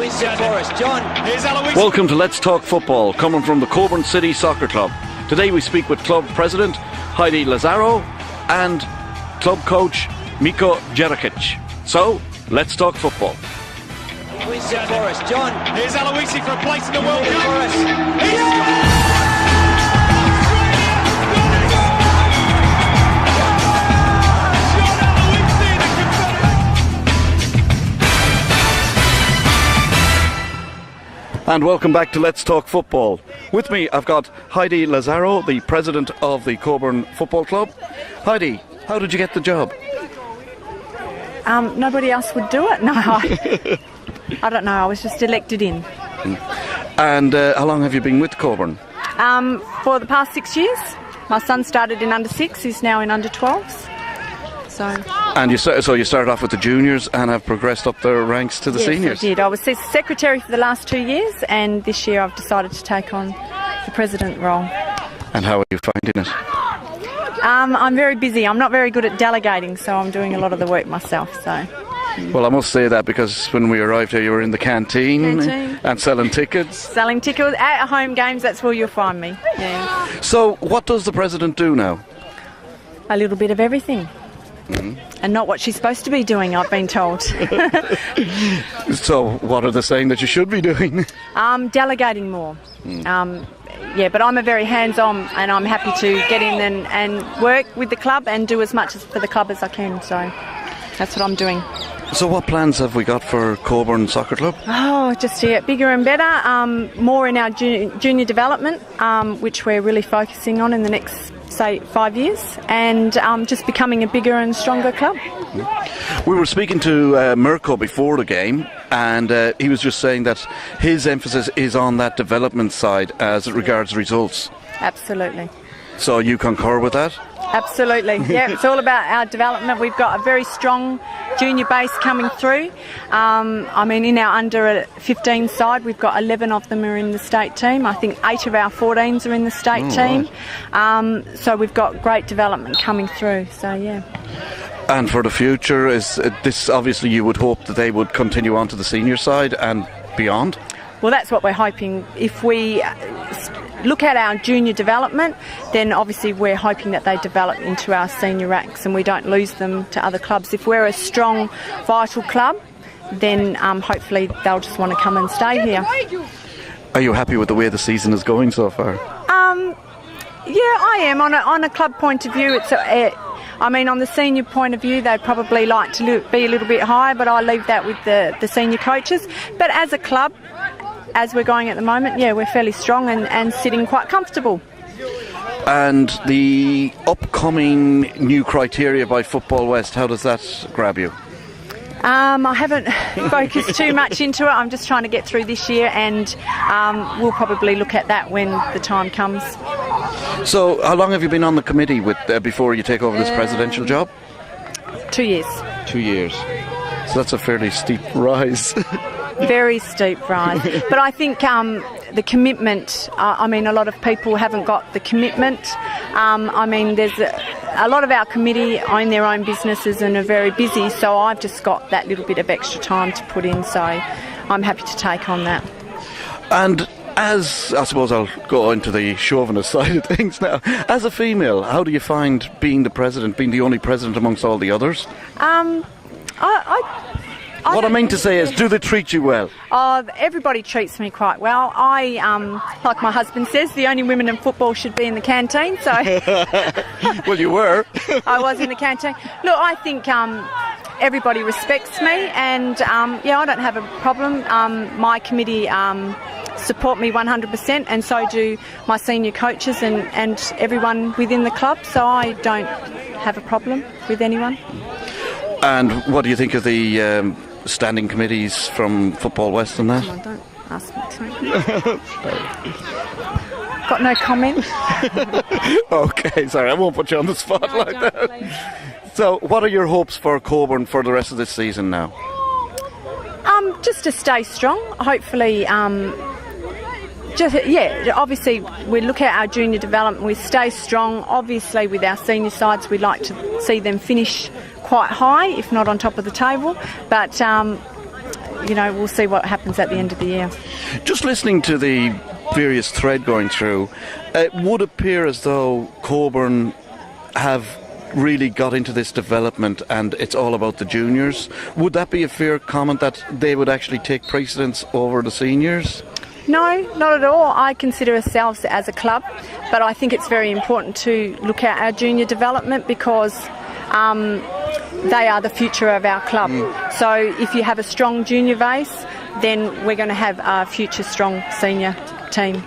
wins it for us. John. Welcome to Let's Talk Football, coming from the Coburn City Soccer Club. Today we speak with club president Heidi Lazaro and club coach Miko Jerakic. So, let's talk football. He wins it for us. John. Here's Aloisi for a place in the World Cup. For us. And welcome back to Let's Talk Football. With me, I've got Heidi Lazaro, the president of the Coburn Football Club. Heidi, how did you get the job? Nobody else would do it. No, I don't know. I was just elected in. And how long have you been with Coburn? For the past 6 years. My son started in under 6. He's now in under 12s. And you started off with the juniors and have progressed up the ranks to the seniors? Yes, I did. I was secretary for the last 2 years, and this year I've decided to take on the president role. And how are you finding it? I'm very busy. I'm not very good at delegating, so I'm doing a lot of the work myself. Well, I must say that because when we arrived here, you were in the canteen. And selling tickets. Selling tickets at home games. That's where you'll find me. Yeah. So, what does the president do now? A little bit of everything. And not what she's supposed to be doing, I've been told. So what are they saying that you should be doing? Delegating more. But I'm a very hands-on, and I'm happy to get in and work with the club and do as much for the club as I can. So that's what I'm doing. So what plans have we got for Coburn Soccer Club? Oh, just to get bigger and better. More in our junior development, which we're really focusing on in the next, say, 5 years, and just becoming a bigger and stronger club. We were speaking to Mirko before the game, and he was just saying that his emphasis is on that development side as it regards results. Absolutely. So you concur with that? Absolutely, yeah. It's all about our development. We've got a very strong junior base coming through. In our under 15 side, we've got 11 of them are in the state team. I think 8 of our 14s are in the state team. Right. So we've got great development coming through. So, yeah. And for the future, is this obviously you would hope that they would continue on to the senior side and beyond? Well, that's what we're hoping. If we look at our junior development, then obviously we're hoping that they develop into our senior ranks and we don't lose them to other clubs. If we're a strong, vital club, then hopefully they'll just want to come and stay here. Are you happy with the way the season is going so far? Yeah, I am. On a club point of view, on the senior point of view, they'd probably like to be a little bit higher, but I'll leave that with the senior coaches. But as a club, as we're going at the moment, yeah, we're fairly strong and sitting quite comfortable. And the upcoming new criteria by Football West, how does that grab you? I haven't focused too much into it. I'm just trying to get through this year, and we'll probably look at that when the time comes. So how long have you been on the committee before you take over this presidential job? 2 years. 2 years. So that's a fairly steep rise. Very steep rise. But I think the commitment, a lot of people haven't got the commitment. There's a lot of our committee own their own businesses and are very busy, so I've just got that little bit of extra time to put in, so I'm happy to take on that. And as, I suppose I'll go into the chauvinist side of things now, as a female, how do you find being the president, being the only president amongst all the others? What I mean to say is, do they treat you well? Everybody treats me quite well. I, like my husband says, the only women in football should be in the canteen, so... Well, you were. I was in the canteen. Look, I think everybody respects me, and, I don't have a problem. My committee support me 100%, and so do my senior coaches and everyone within the club, so I don't have a problem with anyone. And what do you think of the standing committees from Football West and that? Oh, don't ask me to. Got no comment. Okay, sorry, I won't put you on the spot like that. Please. So, what are your hopes for Coburn for the rest of this season now? Just to stay strong. Hopefully, obviously we look at our junior development, we stay strong. Obviously with our senior sides, we'd like to see them finish quite high, if not on top of the table. But we'll see what happens at the end of the year. Just listening to the various thread going through, it would appear as though Coburn have really got into this development and it's all about the juniors. Would that be a fair comment, that they would actually take precedence over the seniors? No, not at all. I consider ourselves as a club, but I think it's very important to look at our junior development because they are the future of our club. So if you have a strong junior base, then we're going to have a future strong senior team.